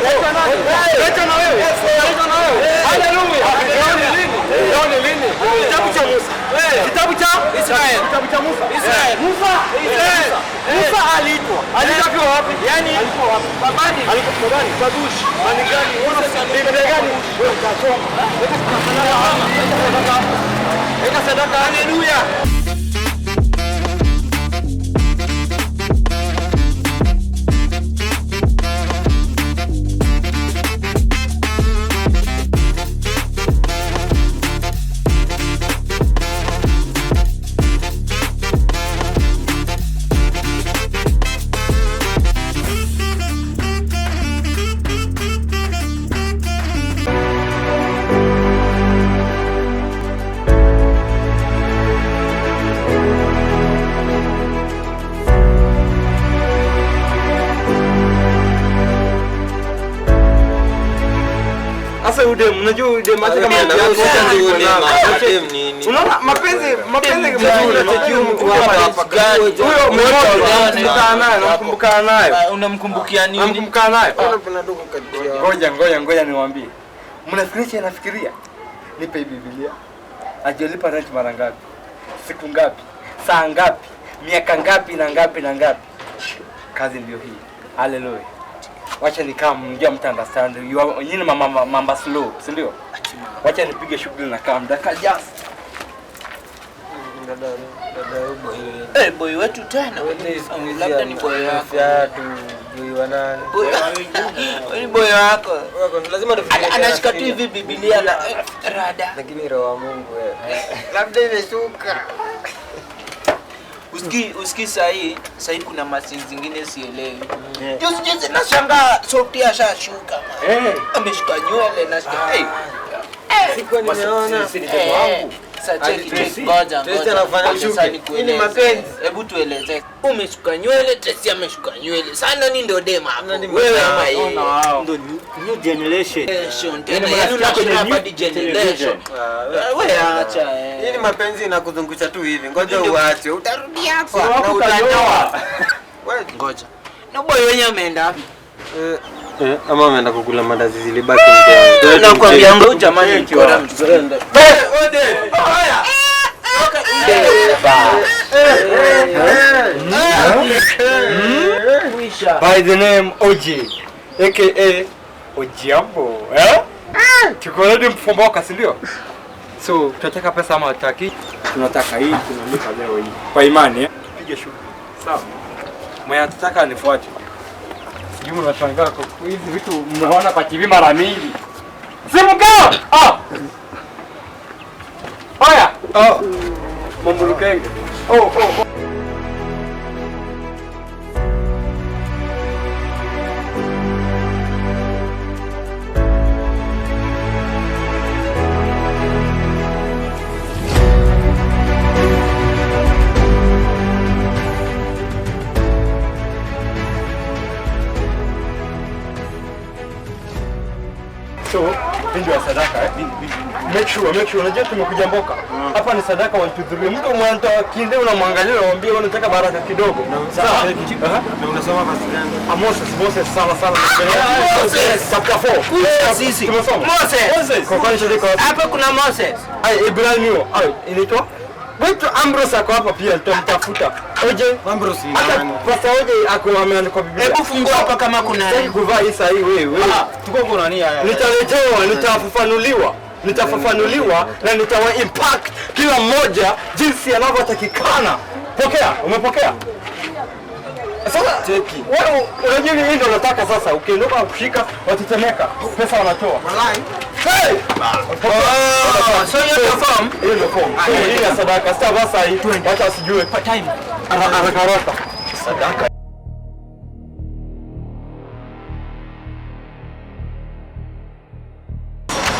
Leta na wewe. Haleluya. Leo ni lini? Kitabu cha Musa. Kitabu cha Israeli. Kitabu cha Musa. Israeli. Musa aliitwa. Alitoka wapi? Yaani alikuwa wapi? Babani. Alikuwa babani. Babushi. Mani gani? Biblia gani? Wewe utasoma. Weka sadaka. Haleluya. Sasa ude mnajua kama nini? Unaona mapenzi unatakiwa mtu hapa gani? Huyo unamkumbuka naye. Unamkumbukia nini? Unamkumbuka naye. Ngoja niwaambie. Mnafikiria? Nipe Biblia. Ajalipa rent mara ngapi? Siku ngapi? Saa ngapi? Miaka ngapi na ngapi? Kazi ndio hii. Haleluya. Wacha nikaa mngia mtu understand. Nyinyi mama slow, si ndio? Wacha nipige shughuli na kama dakika just. Dada boy. Boy wetu tena. Labda ni boy wako. Boy wa nani? Ni boy wako. Lazima tufikirie. Anashika tu hivi Biblia la rada. Lakini roho wa Mungu wewe. Labda imeshuka. Usiki sahi kuna machine zingine sielewi. Juzi nashangaa sauti ashashuka. Ameshika nywele na siku nimeona. Sasa cheki ngoja. Ni mapenzi. Hebu tueleze. Umeshuka nywele, Tracy ameshuka nywele. Sana ni ndio dema hapo. Wewe ama yeye. Ndio new generation. Tena yani unakona bad generation. Wewe acha. Hii ni mapenzi inakuzungusha tu hivi. Ngoja uache. Utarudi hapa na utanyoa. Wewe ngoja. Na boy wenyewe ameenda wapi? Ama ameenda kukula mandazi zilibaki mtani. Nakwambia ngo jamani mkora mzenda. Ode. Haya. By the name OG aka Ojiambo. Chokoleti mfumboka, si ndio? So tunataka pesa ama hataki? Tunataka hii, tunalipa leo hii. Kwa imani pige shughuli. Sawa. Mwenye atataka anifuate. Sijui mnashangaa kwa hizi vitu mnaona kwa TV mara mingi. Simu kao! Haya! Mamulukenge. So, ndio sadaka Make sure unajua tumekuja mboka. Hapa ni sadaka 1 2 3. Mtu mwanzo kinde unamwangalia unamwambia unataka baraka kidogo. Sawa. Na unasoma basi gani? Moses sana. Moses chapter 4. Sisi. Moses. Kwa kwani shirika hapa kuna Moses. Ibrahim. Inaitwa Wetu Ambrose ako hapa pia tutamtafuta. Oje Ambrose ni nani? Pastor Oje ako ameandika Biblia. Hebu fungua hapa kama kuna nini. Kuvaa hii sahi wewe. Tuko kuna nini haya? Nitaletewa, nitafafanuliwa na nitawa impact kila mmoja jinsi anavyotakikana. Pokea, umepokea? Sasa cheki. Wewe unajua hii ndio nataka sasa ukiondoka kushika watetemeka. Pesa wanatoa. Wallahi. Hey! So you form? Hiyo ndio form. Hii ya sadaka. Sasa basa hii wacha asijue. Time. Haraka. Sadaka.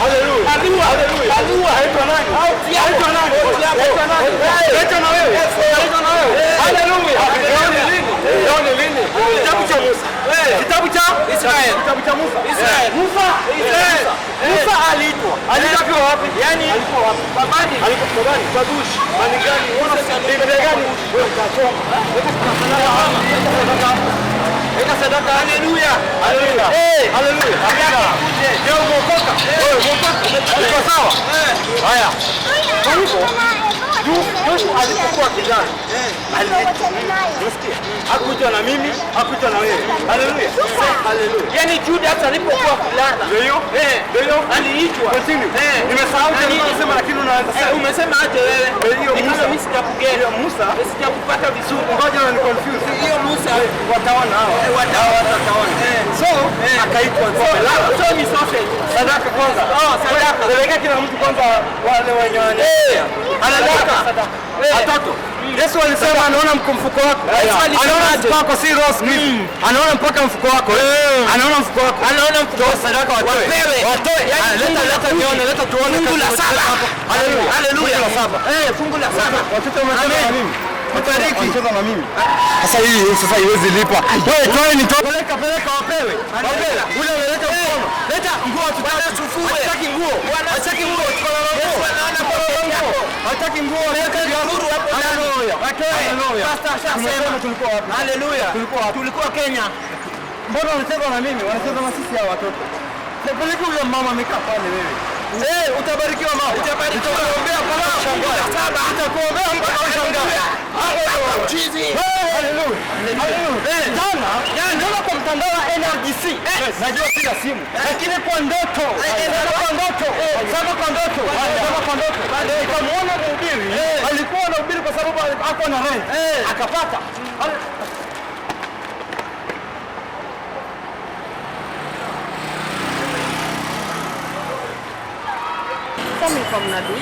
Haleluya. Haitwa nani? Leta na wewe. Haleluya. Leo ni lini? Kitabu cha Musa. Kitabu cha Israel. Kitabu cha Musa. Israel. Musa aliitwa. Alikuwa wapi? Yaani alikuwa wapi? Babani. Alikuwa gani? Kadushi. Mani gani? Bibi gani? Wewe utachoma. Weka sadaka. Haleluya. Haleluya. Haleluya. Leo umeokoka. Wewe umeokoka. Uko sawa? Haya. Kwa hivyo Joshua alipokuwa kijana hakuitwa na mimi, hakuitwa na wewe. Haleluya. Haleluya. Yaani Judas alipokuwa kijana ndio aliitwa. Nimesahau nimesema lakini unaweza sema. Umesema aje wewe? Ndio mimi sijakugea. Musa sijakupata vizuri. Ngoja ni confuse. Hiyo Musa wataona hao. Wataona. So akaitwa so ni sausage. Sadaka kwanza. Sadaka. Peleka kila mtu kwanza wale wenye anataka watoto. Yesu alisema anaona mfuko wako. Anaona mfuko wako si rose beef. Anaona mpaka mfuko wako. Anaona mfuko wako. Anaona mfuko wako sadaka watoe. Watoe. Leta nione, leta tuone. Fungu la 7. Haleluya. Haleluya. Fungu la 7. Watoto wamesema mimi. Mtariki kutoka na mimi. Sasa iwezi lipa. Wewe toe ni toe. Peleka wapewe. Ule unaleta mkono. Leta nguo tutafue. Hataki nguo. Hataki nguo. Yesu anaona kwa yako. Hataki nguo. Leta nuru hapo. Haleluya. Haleluya. Pastor ashasema tulikuwa wapi? Haleluya. Tulikuwa Kenya. Mbona unacheza na mimi? Wanacheza na sisi hao watoto. Peleka ule mama amekaa pale wewe. Utabarikiwa mama. Utabarikiwa. Utaombea kwa shangaa. Utakuombea mpaka ushangaa. Haleluya. Haleluya. Jana kwa mtandao wa NRGC. Najua sina simu. Lakini kwa ndoto. Sasa kwa ndoto. Nikamuona mhubiri. Alikuwa anahubiri kwa sababu hakuwa na rent. Akapata. Kama kwa mnadu.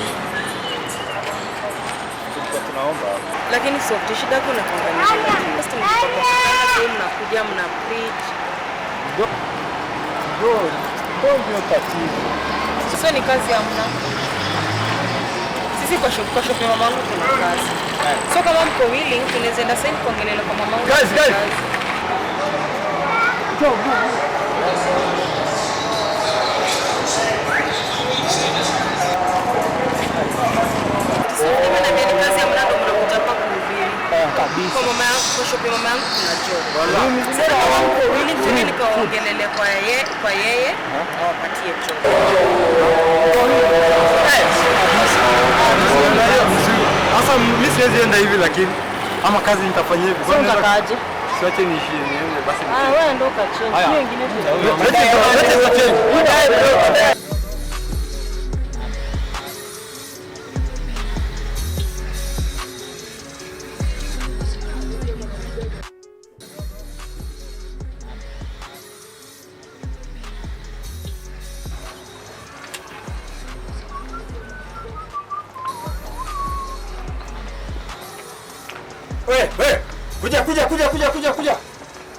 Tunaomba. Lakini soft shida kuna kuangalia. Sasa mnakuja mna preach. Ndio tatizo. Sasa ni kazi ya mna. Sisi kwa shop ya mamangu kuna kazi. So kama mko willing tunaweza enda sasa kuongelea kwa mamangu. Guys. Go. Kwa mama yangu, kwa shop ya mama yangu kuna job. Sasa kama mko willing tunaweza kuongelea kwa yeye awapatie job. Sasa mimi siwezi enda hivi lakini ama kazi nitafanyia hivi. Songa kaje? Siache niishie niende basi. Wewe ndio kachange. Hiyo nyingine tu.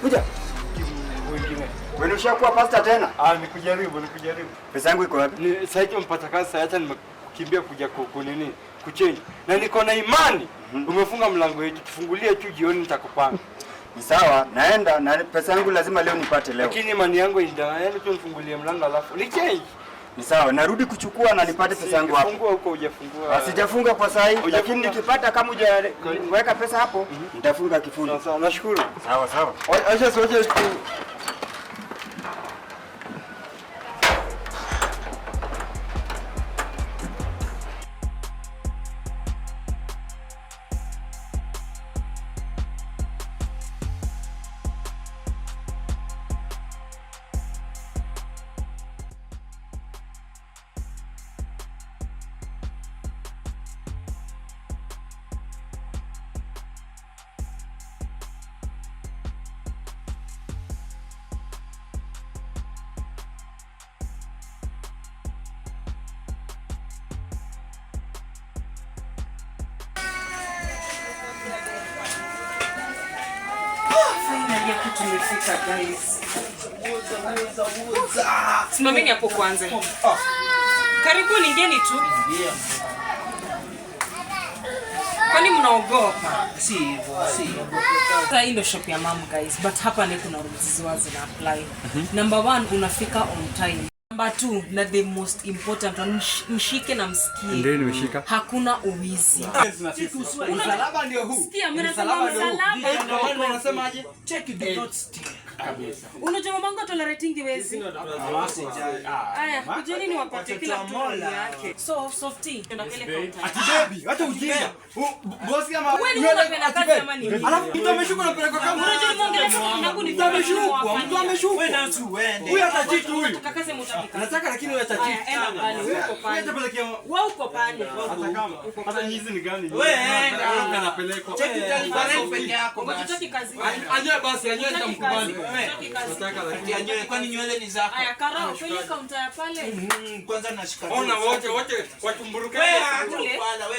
Kuja. Wewe ushakuwa pastor tena? Nikujaribu. Pesa yangu iko wapi? Sasa hivi mpata kazi sasa hata nimekimbia kuja kunini? Kuchange. Na niko na imani. Umefunga mlango wetu. Tufungulie tu jioni nitakupanga. Ni sawa, naenda na pesa yangu lazima leo nipate leo. Lakini imani yangu yaani tu nifungulie mlango alafu ni change. Ni sawa, narudi kuchukua na nipate pesa yangu hapo. Fungua huko hujafungua. Sijafunga kwa saa hii, lakini nikipata kama hujaweka pesa hapo, nitafunga kifundo. Sawa, nashukuru. Sawa. Acha soje tu. Tumefika guys. Simameni hapo kwanza. Karibuni, ngeni tu. Kwani mnaogopa? Si hivyo, si hivyo. Sasa hii ndio shop ya mom guys, but hapa ni kuna rules ziwazi na apply. Number 1 unafika on time. Number 2 na the most important mshike na msikie. Ndio nimeshika. Hakuna uwizi. Msalaba ndio huu. Sikia mimi nasema msalaba. Unasemaje? Check it do not steal. Kabisa. Unajua mamangu tolerating wezi. Aya, kujeni ni wapate kila mtu yake. So softy ndio kile counter. Ati baby, hata ujinga. Boss kama wewe unapenda kazi ama nini? Alafu mtu ameshuka na peleka kama. Unajua muongelea mwanangu ni ameshuka, mtu ameshuka. Wewe na tu uende. Huyu atachiti huyu. Kakaze mutapika. Nataka lakini wewe atachiti. Enda pale, uko pale. Wewe uko pale. Hata kama. Hata hizi ni gani? Wewe enda anapeleka. Check it out peke yako. Unataka kazi. Anyoe basi, anyoe nitamkubali. Nataka lakini anyoe kwani nywele ni zako. Aya karao kwenye kaunta ya pale. Kwanza nashika. Ona wote watumburuke. Wewe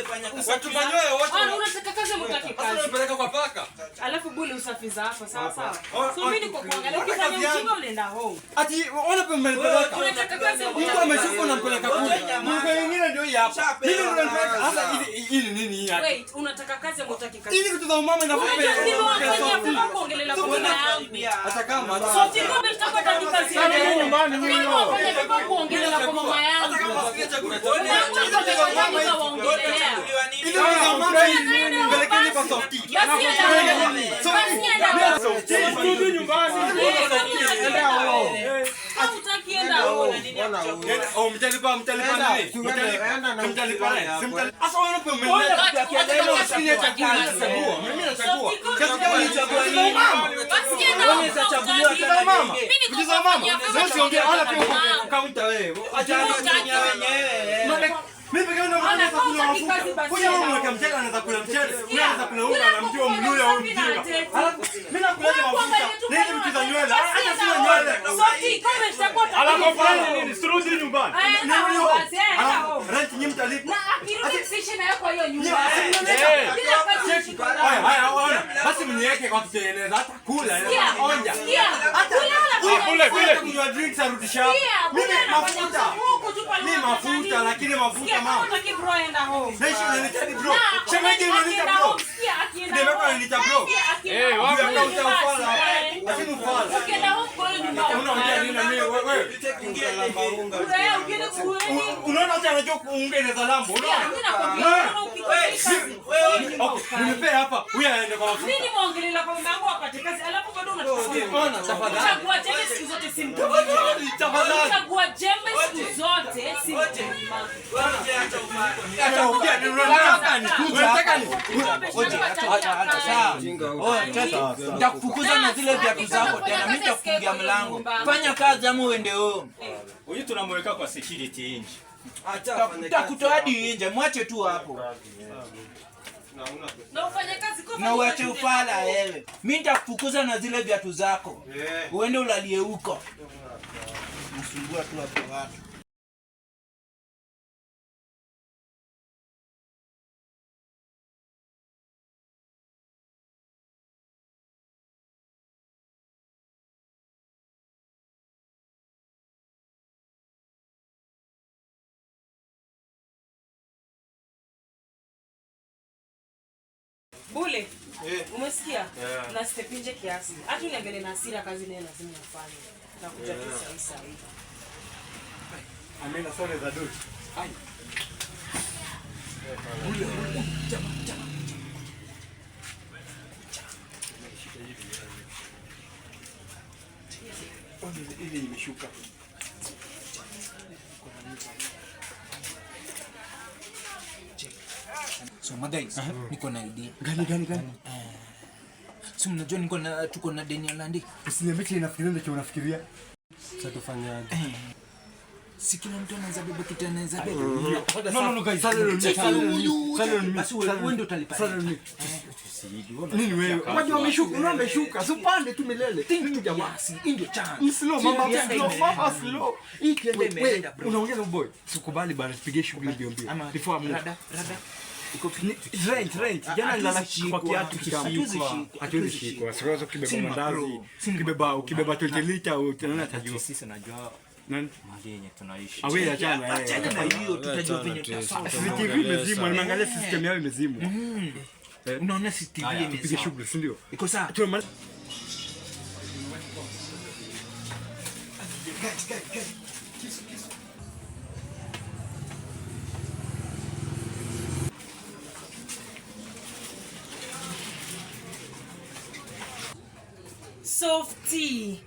fanya kazi. Watumanyoe wote. Unataka kazi mutaki kazi. Unapeleka kwa paka. Alafu bule usafi za hapa sawa sawa. So mimi niko kuangalia ukifanya mjinga unaenda home. Ati ona pe mmenipeleka. Unataka kazi Mtu ameshuka na mpeleka kule. Mungu mwingine ndio hii hapa. Mimi ndio napeleka. Sasa hili nini hii hapa? Wait, unataka kazi mutaki kazi. Ili vitu za mama inafaa kuongelea kwa mama yangu. hata kama So tiko mshtaka kazi kazi. nyumbani mimi kuongelea kwa mama yangu. hata kama sikia chakula Pelekeni kwa softy. Turudi nyumbani. Mtalipa nini? Mtalipa nini? Asa wanapo mmeleta. Mimi nachagua. Kazi gani unachagua nini? Wewe unachagua kama mama. Ukiza mama. Sasa siongea wala pia kaunta wewe. Acha wenyewe. Mimi pekee ndo mwana kula mafuta. Kuja wewe unaweka mchele anaweza kula mchele. Wewe unaweza kula unga na mjua mluya au mjinga. Mimi nakula mafuta. Nini mkiza nywele? Acha sio nywele. Softy kama sitakuwa Alakofanya nini? Sirudi nyumbani. Rent nyinyi mtalipa. na akirudi sishi na yako hiyo nyumba. Haya, basi mniweke kwa kutengeneza hata kula onja. Hata kule kunywa drinks arudisha. Mimi mafuta. Mimi mafuta lakini mafuta mama. Naishi unanitadi bro. Shemeji unanita bro. Nimekuwa unanita bro. Wapi utaufala? Lakini ufala. Unaongea nini na mimi wewe? Unaona hata anajua kuunga inaweza lambo. Unaona? Nipe hapa. Huyu anaenda kwa mafuta. Nini muongelea kwa mama wangu apate kazi alafu bado unachukua. Ona tafadhali. Chagua jembe siku zote simtumi. Tafadhali. Chagua jembe siku zote simtumi. Nitakufukuza na zile viatu zako tena. Mimi nitakufungia mlango. Fanya kazi ama uende home. Huyu tunamweka kwa security nje. Takutoa hadi nje. Mwache tu hapo. Na ufanye kazi kwa Na uache ufala wewe. Mimi nitakufukuza na zile viatu zako. Uende ulalie huko. Msumbua tu hapo watu. Bule. Umesikia? Na step nje kiasi. Hata uniangalie na hasira kazi nayo lazima ufanye. Na kuja tu sahi. Amina sore za doti. Ai. Bule. Chama. Ili imeshuka. So guys, niko na idea. Gani? Si mnajua tuko na deni ya landi. Usiniambie inafikiria ndio unafikiria. Sasa tufanyaje? Si kila mtu anaweza beba kitu anaweza beba. No guys. Wewe ndio utalipa. Nini wewe? Waje wameshuka. Usipande tu milele. Think jamaa, si ndio chance. Slow mama slow. Hii kiende imeenda bro. Unaongea na boy. Sikubali bana, tupige shughuli mbio. Before I'm rada. Iko rent. Jana nilala kwa kiatu kishikwa. Hatuwezi shikwa. Siwezi kubeba mandazi. Ukibeba 20 lita utaona tajua. Sisi najua Nani? Mahali yenye tunaishi. Awe achana. Achana na hiyo tutajua venye tutasoma. CCTV imezimwa, nimeangalia system yao imezimwa. Unaona CCTV imezimwa. Tupige shughuli, si ndio? Iko sawa. Softy.